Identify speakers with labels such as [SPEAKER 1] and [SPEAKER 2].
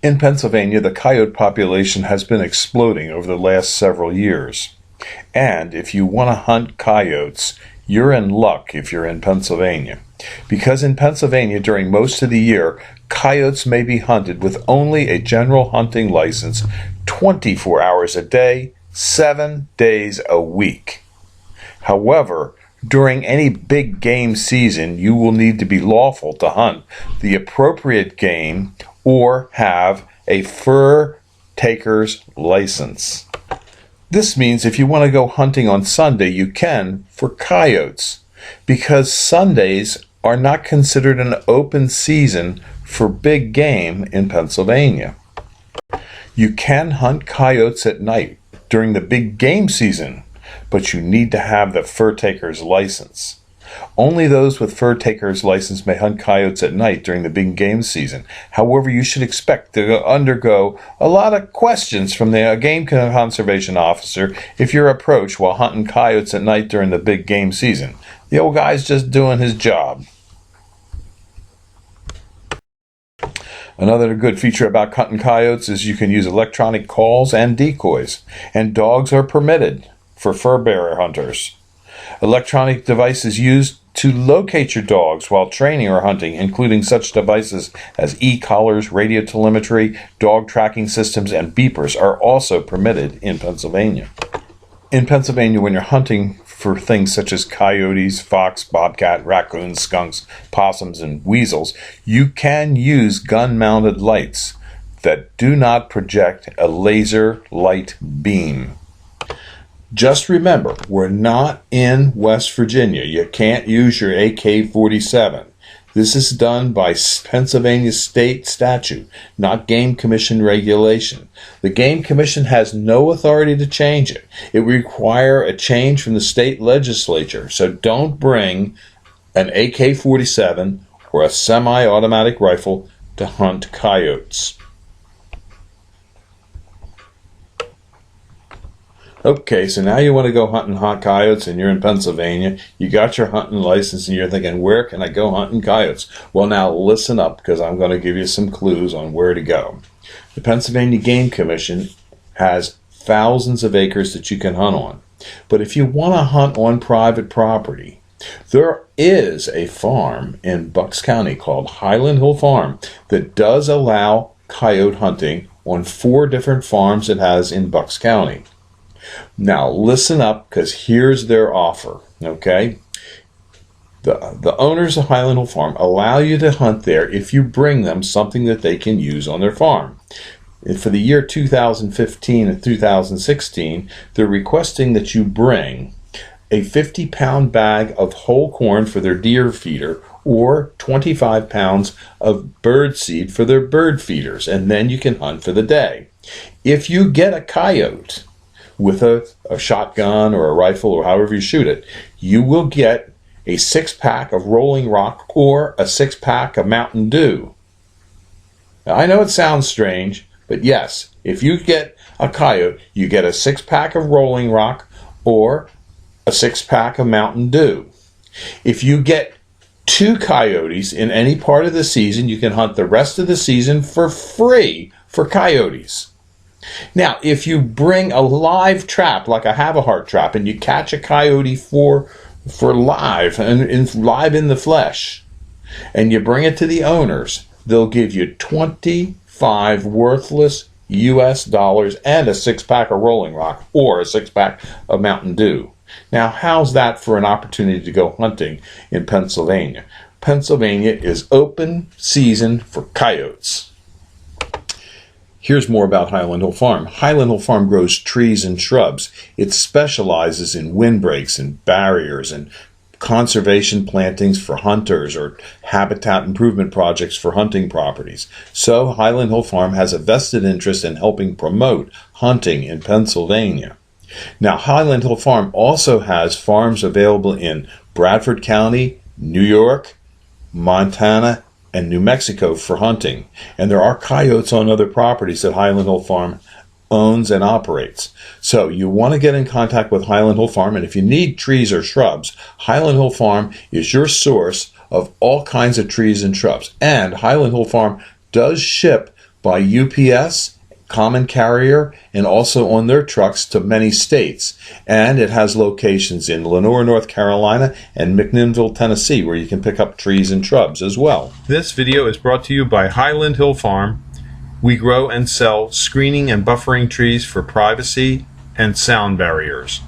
[SPEAKER 1] In Pennsylvania, the coyote population has been exploding over the last several years. And if you want to hunt coyotes, you're in luck if you're in Pennsylvania. Because in Pennsylvania, during most of the year, coyotes may be hunted with only a general hunting license 24 hours a day, 7 days a week. However, during any big game season, you will need to be lawful to hunt the appropriate game or have a fur taker's license. This means if you want to go hunting on Sunday, you can for coyotes, because Sundays are not considered an open season for big game in Pennsylvania. You can hunt coyotes at night during the big game season, but you need to have the fur taker's license. Only those with fur taker's license may hunt coyotes at night during the big game season. However, you should expect to undergo a lot of questions from the game conservation officer if you're approached while hunting coyotes at night during the big game season. The old guy's just doing his job. Another good feature about hunting coyotes is you can use electronic calls and decoys, and dogs are permitted for fur bearer hunters. Electronic devices used to locate your dogs while training or hunting, including such devices as e-collars, radio telemetry, dog tracking systems, and beepers, are also permitted in Pennsylvania. In Pennsylvania, when you're hunting for things such as coyotes, fox, bobcat, raccoons, skunks, possums, and weasels, you can use gun-mounted lights that do not project a laser light beam. Just remember, we're not in West Virginia. You can't use your AK-47. This is done by Pennsylvania state statute, not Game Commission regulation. The Game Commission has no authority to change it. It would require a change from the state legislature. So don't bring an AK-47 or a semi-automatic rifle to hunt coyotes. Okay, so now you want to go hunting hot coyotes and you're in Pennsylvania. You got your hunting license and you're thinking, where can I go hunting coyotes? Well, now listen up, because I'm going to give you some clues on where to go. The Pennsylvania Game Commission has thousands of acres that you can hunt on. But if you want to hunt on private property, there is a farm in Bucks County called Highland Hill Farm that does allow coyote hunting on 4 different farms it has in Bucks County. Now listen up, because here's their offer, okay? The owners of Highland Hill Farm allow you to hunt there if you bring them something that they can use on their farm. And for the year 2015 and 2016, they're requesting that you bring a 50-pound bag of whole corn for their deer feeder, or 25 pounds of bird seed for their bird feeders, and then you can hunt for the day. If you get a coyote with a shotgun or a rifle or however you shoot it, you will get a 6-pack of Rolling Rock or a 6-pack of Mountain Dew. Now, I know it sounds strange, but yes, if you get a coyote, you get a 6-pack of Rolling Rock or a 6-pack of Mountain Dew. If you get 2 coyotes in any part of the season, you can hunt the rest of the season for free for coyotes. Now, if you bring a live trap, like a Havahart trap, and you catch a coyote for live, and live in the flesh, and you bring it to the owners, they'll give you 25 worthless US dollars and a 6-pack of Rolling Rock or a 6-pack of Mountain Dew. Now, how's that for an opportunity to go hunting in Pennsylvania? Pennsylvania is open season for coyotes. Here's more about Highland Hill Farm. Highland Hill Farm grows trees and shrubs. It specializes in windbreaks and barriers and conservation plantings for hunters or habitat improvement projects for hunting properties. So Highland Hill Farm has a vested interest in helping promote hunting in Pennsylvania. Now, Highland Hill Farm also has farms available in Bradford County, New York, Montana, and New Mexico for hunting. And there are coyotes on other properties that Highland Hill Farm owns and operates. So you want to get in contact with Highland Hill Farm, and if you need trees or shrubs, Highland Hill Farm is your source of all kinds of trees and shrubs. And Highland Hill Farm does ship by UPS, Common Carrier, and also on their trucks to many states. And it has locations in Lenoir, North Carolina, and McMinnville, Tennessee, where you can pick up trees and shrubs as well. This video is brought to you by Highland Hill Farm. We grow and sell screening and buffering trees for privacy and sound barriers.